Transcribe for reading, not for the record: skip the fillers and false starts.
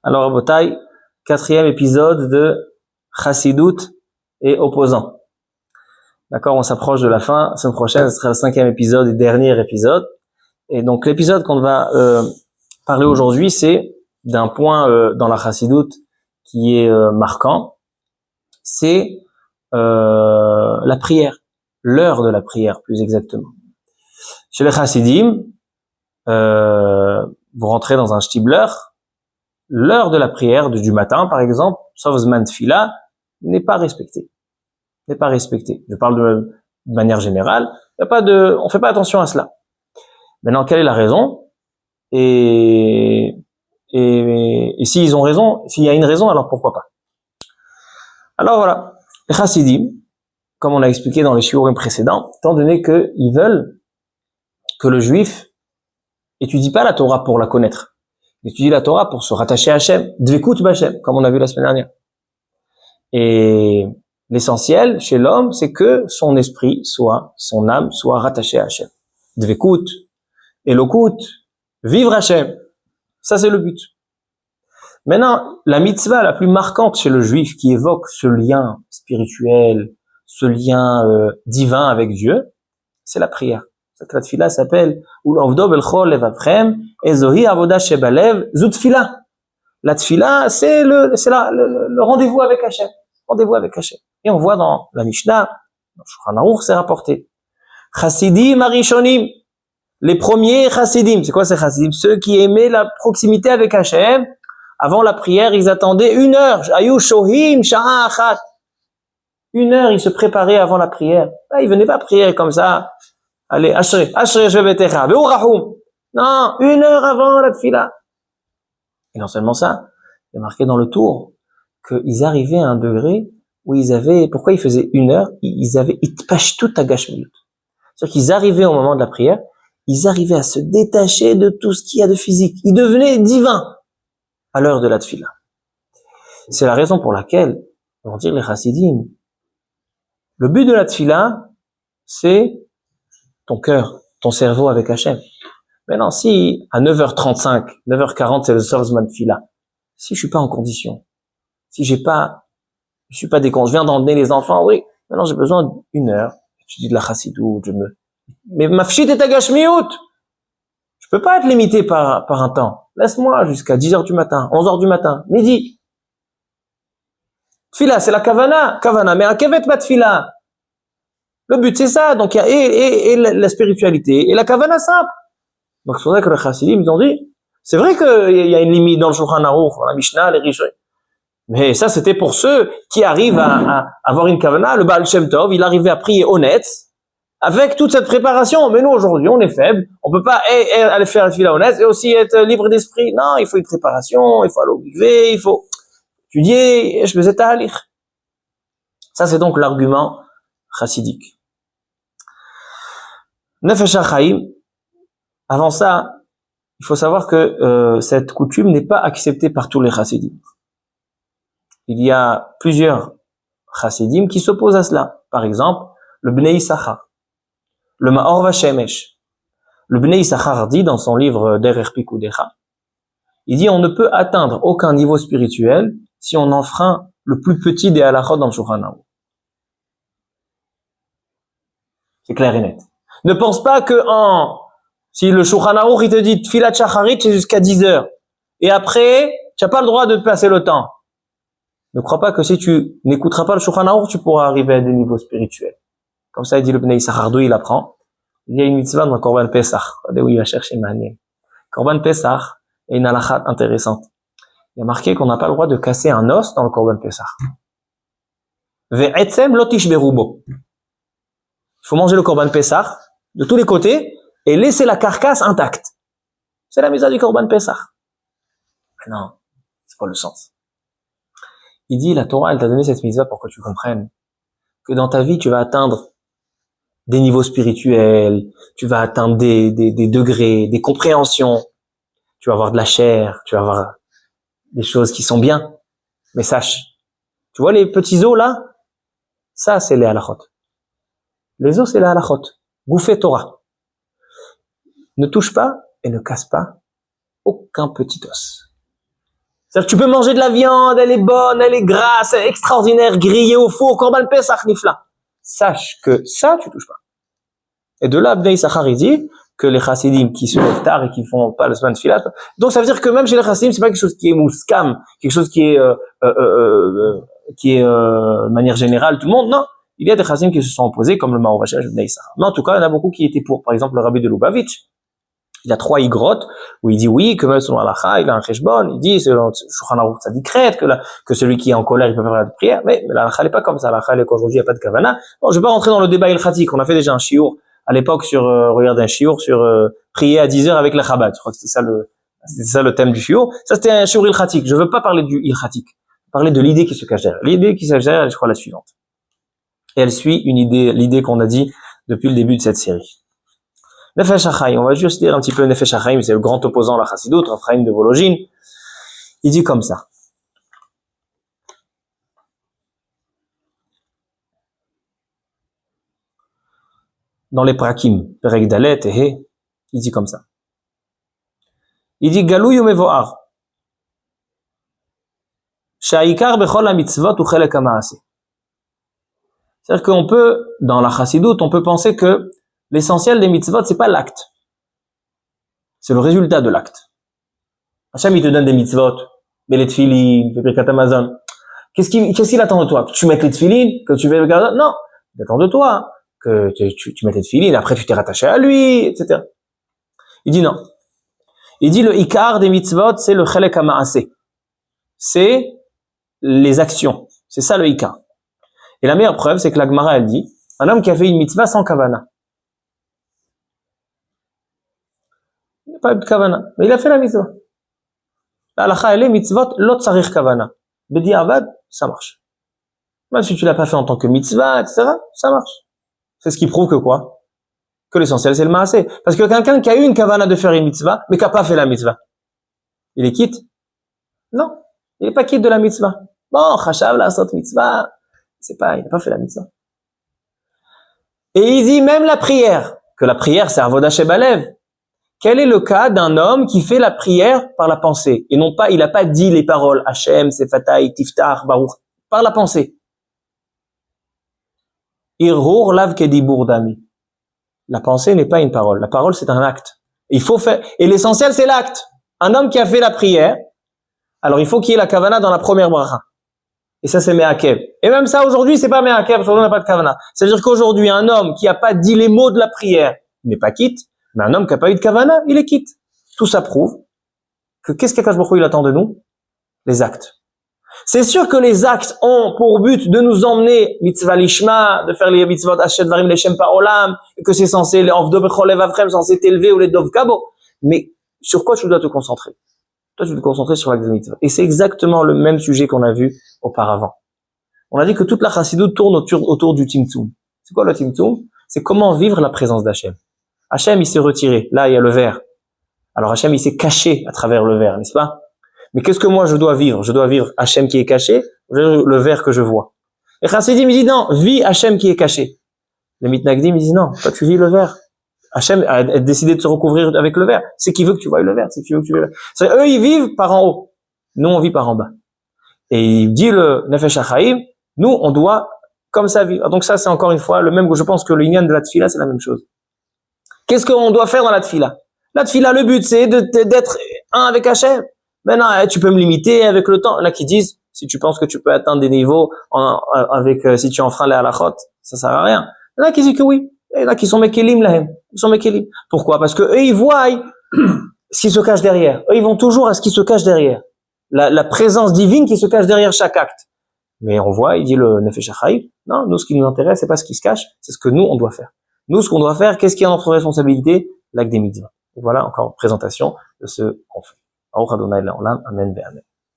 Alors, Botaï, 4e épisode de Chassidut et opposant. D'accord, on s'approche de la fin. La semaine prochaine, ce sera le 5e épisode et dernier épisode. Et donc, l'épisode qu'on va parler aujourd'hui, c'est d'un point dans la Chassidut qui est marquant. C'est la prière, l'heure de la prière, plus exactement. Chez les Chassidim, vous rentrez dans un shtibler, l'heure de la prière du matin, par exemple, sauf Zman Tfila, n'est pas respectée. N'est pas respectée. Je parle de manière générale. On fait pas attention à cela. Maintenant, quelle est la raison? Et s'ils ont raison, s'il y a une raison, alors pourquoi pas? Alors voilà. Les Chassidim, comme on l'a expliqué dans les shiurim précédents, étant donné qu'ils veulent que le juif étudie pas la Torah pour la connaître. Il étudie la Torah pour se rattacher à Hachem. Dvekut b'Hachem, comme on a vu la semaine dernière. Et l'essentiel chez l'homme, c'est que son esprit son âme soit rattachée à Hachem. Dvekut, Elokut, vivre Hachem. Ça, c'est le but. Maintenant, la mitzvah la plus marquante chez le juif qui évoque ce lien spirituel, ce lien divin avec Dieu, c'est la prière. La tfila s'appelle Ulavdo belchol levavchem ezohi avoda shebalev zut tfila. La tfila, c'est le rendez-vous avec Hachem. Rendez-vous avec Hachem. Et on voit dans la Mishnah, dans Shulchan Aruch, c'est rapporté. Chassidim arishonim. Les premiers chassidim. C'est quoi ces chassidim? Ceux qui aimaient la proximité avec Hachem. Avant la prière, ils attendaient 1 heure. Ayu shohim sha'a achat. 1 heure, ils se préparaient avant la prière. Là, ils venaient pas prier comme ça. Allez, Ashrei, je vais t'échapper. Non, 1 heure avant la tfila. Et non seulement ça, il est marqué dans le tour qu'ils arrivaient à un degré où pourquoi ils faisaient 1 heure? Ils avaient itpashtut agashmiyut. C'est-à-dire qu'ils arrivaient au moment de la prière, ils arrivaient à se détacher de tout ce qu'il y a de physique. Ils devenaient divins à l'heure de la tfila. C'est la raison pour laquelle, vont dire les chassidim, le but de la tfila, c'est ton cœur, ton cerveau avec Hachem. Maintenant, si à 9h35, 9h40, c'est le soir Zman Tfila, si je suis pas en condition, si je suis pas je viens d'emmener les enfants, oui, maintenant j'ai besoin d'1 heure, je dis de la chassidut, mais mafshit et agashmiyut, je peux pas être limité par un temps. Laisse-moi jusqu'à 10h du matin, 11h du matin, midi. Tfila, c'est la kavana, mais un kevet pas tfila. Le but c'est ça, donc il y a et la spiritualité et la kavana simple. Donc c'est pour ça que les chassidim ils ont dit, c'est vrai qu'il y a une limite dans le Shulchan Aruch, dans la Mishnah, les Rishonim. Mais ça c'était pour ceux qui arrivent à avoir une kavana, le Baal Shem Tov, il arrivait à prier honnête, avec toute cette préparation. Mais nous aujourd'hui on est faible, on peut pas aller faire la fila honnête et aussi être libre d'esprit. Non, il faut une préparation, il faut aller au mikvé, il faut étudier, je faisais tahalich. Ça c'est donc l'argument chassidique. Nefesh HaChaim, avant ça, il faut savoir que cette coutume n'est pas acceptée par tous les chassidim. Il y a plusieurs chassidim qui s'opposent à cela. Par exemple, le Bnei Issachar, le Maor Vashemesh. Le Bnei Issachar dit dans son livre Derer Pikudecha, il dit on ne peut atteindre aucun niveau spirituel si on enfreint le plus petit des halachot dans le Shulchan Aruch. C'est clair et net. Ne pense pas que si le Shulchan Aruch il te dit Tfilat Shacharit c'est jusqu'à 10h et après tu n'as pas le droit de passer le temps. Ne crois pas que si tu n'écouteras pas le Shulchan Aruch tu pourras arriver à des niveaux spirituels. Comme ça il dit le Bnei Issachar, d'où il apprend. Il y a une mitzvah dans le Korban Pesach. Regardez où il va chercher Mané. Korban Pesach est une halakha intéressante. Il y a marqué qu'on n'a pas le droit de casser un os dans le Korban Pesach. Ve'etzem lo tishberu bo. Il faut manger le Korban Pesach de tous les côtés et laisser la carcasse intacte. C'est la mitzvah du Korban Pesach. Mais non, c'est pas le sens. Il dit, la Torah, elle t'a donné cette mitzvah pour que tu comprennes que dans ta vie, tu vas atteindre des niveaux spirituels, tu vas atteindre des degrés, des compréhensions, tu vas avoir de la chair, tu vas avoir des choses qui sont bien. Mais sache, tu vois les petits os là? Ça, c'est les halachot. Les os, c'est les halachot. Bouffer Torah. Ne touche pas et ne casse pas aucun petit os. C'est-à-dire que tu peux manger de la viande, elle est bonne, elle est grasse, elle est extraordinaire, grillée au four, Korban Pesach, nifla. Sache que ça, tu touches pas. Et de là, Bnei Issachar, il dit que les chassidim qui se lèvent tard et qui font pas le semaine de filat, donc ça veut dire que même chez les chassidim, c'est pas quelque chose qui est mouskam, quelque chose qui est de manière générale tout le monde, non. Il y a des chassidim qui se sont opposés, comme le Maharavachel de Bnei Issachar. Mais en tout cas, il y en a beaucoup qui étaient pour. Par exemple, le rabbi de Lubavitch, il a 3 igrottes, où il dit oui, que même selon l'halakha, il a un cheshbon, il dit, selon Shulchan Aruch ça décrète que celui qui est en colère, il peut faire la prière, mais l'halakha n'est pas comme ça, l'halakha est qu'aujourd'hui, il n'y a pas de kavana. Bon, je vais pas rentrer dans le débat ilchatique, on a fait déjà un shiur, à l'époque sur, regardez un shiur sur, prier à 10 heures avec le Chabad. Je crois que c'était ça le thème du shiur. Ça, c'était un shiur ilchatique. Je veux pas parler du ilchatique. Parler de l'idée qui se cache derrière. L'idée qui se cache derrière, je crois, la suivante. Et elle suit l'idée qu'on a dit depuis le début de cette série. Nefesh HaChaim, on va juste dire un petit peu Nefesh HaChaim, c'est le grand opposant à la Chassidut, Raphaïm de Vologine. Il dit comme ça. Dans les Prakim, Perek Dalet et He, il dit comme ça. Il dit Galou Mevoar. Sha'ikar bechol ha-mitzvot u chelek ha-ma'aseh. C'est-à-dire qu'on peut, dans la Chassidut, on peut penser que l'essentiel des mitzvot, c'est pas l'acte. C'est le résultat de l'acte. Hachem, il te donne des mitzvot, mets les tefilin, fais Birkat Hamazon. Qu'est-ce qu'il attend de toi? Que tu mettes les tefilin, que tu fais le gardon? Non. Il attend de toi que tu mettes les tefilin, après tu t'es rattaché à lui, etc. Il dit non. Il dit le ikar des mitzvot, c'est le chelek ha-ma'aseh. C'est les actions. C'est ça le ikar. Et la meilleure preuve, c'est que la Gemara, elle dit, un homme qui a fait une mitzvah sans kavana. Il n'a pas eu de kavana, mais il a fait la mitzvah. La halakha, elle est mitzvot, lot sarich kavana. Bedi avad, ça marche. Même si tu l'as pas fait en tant que mitzvah, etc., ça marche. C'est ce qui prouve que quoi? Que l'essentiel, c'est le maaseh. Parce que quelqu'un qui a eu une kavana de faire une mitzvah, mais qui n'a pas fait la mitzvah, il est quitte? Non. Il n'est pas quitte de la mitzvah. Bon, chashav la sot mitzvah, il n'a pas fait la mitzvah. Et il dit même la prière, que la prière c'est avoda shebalev. Quel est le cas d'un homme qui fait la prière par la pensée et non pas, il n'a pas dit les paroles Hashem, Sefatay, Tiftach, Baruch, par la pensée. Irhur lav kedibur dami. La pensée n'est pas une parole. La parole c'est un acte. Il faut faire, et l'essentiel c'est l'acte. Un homme qui a fait la prière, alors il faut qu'il y ait la kavana dans la première bracha. Et ça, c'est Me'akev. Et même ça, aujourd'hui, c'est pas Me'akev, aujourd'hui, on n'a pas de kavana. C'est-à-dire qu'aujourd'hui, un homme qui n'a pas dit les mots de la prière, il n'est pas quitte, mais un homme qui n'a pas eu de kavana, il est quitte. Tout ça prouve que qu'est-ce qu'Akadosh Baruch Hu, il attend de nous? Les actes. C'est sûr que les actes ont pour but de nous emmener mitzvah lishma, de faire les mitzvot ashet varim leshem parolam, et que c'est censé, les avdo becholev avrem, censé t'élever ou les dov kabo. Mais sur quoi tu dois te concentrer? Toi, tu dois te concentrer sur l'acte de mitzvah. Et c'est exactement le même sujet qu'on a vu auparavant. On a dit que toute la chassidut tourne autour du Tzimtzum. C'est quoi le Tzimtzum? C'est comment vivre la présence d'Hachem. Hachem, il s'est retiré. Là, il y a le verre. Alors Hachem, il s'est caché à travers le verre, n'est-ce pas? Mais qu'est-ce que moi je dois vivre? Je dois vivre Hachem qui est caché, le verre que je vois. Et Chassidim, il dit non, vis Hachem qui est caché. Les Mitnagdim, ils disent non, toi tu vis le verre. Hachem a décidé de se recouvrir avec le verre. C'est qui veut que tu vois le verre, c'est qui veut que tu vois le verre. C'est eux, ils vivent par en haut. Nous, on vit par en bas. Et il dit le Nefesh HaChaim, nous, on doit comme ça vivre. Donc ça, c'est encore une fois le même, je pense que le Inyan de la Tfila, c'est la même chose. Qu'est-ce qu'on doit faire dans la Tfila? La Tfila, le but, c'est d'être un avec Hachem. Maintenant, tu peux me limiter avec le temps. Là, qui disent, si tu penses que tu peux atteindre des niveaux si tu enfreins les halachot, ça sert à rien. Il y en a qui disent que oui. Il y en a qui sont mekelim lahem. Ils sont mekelim. Pourquoi? Parce que eux, ils voient ce qui se cache derrière. Eux, ils vont toujours à ce qui se cache derrière. La présence divine qui se cache derrière chaque acte. Mais on voit, il dit le Nefesh HaChaim, non, nous, ce qui nous intéresse, c'est pas ce qui se cache, c'est ce que nous, on doit faire. Nous, ce qu'on doit faire, qu'est-ce qui est notre responsabilité? L'acte des mitzvahs. Voilà encore une présentation de ce qu'on fait. Baruch Adonai Le'olam. Amen ve'amen.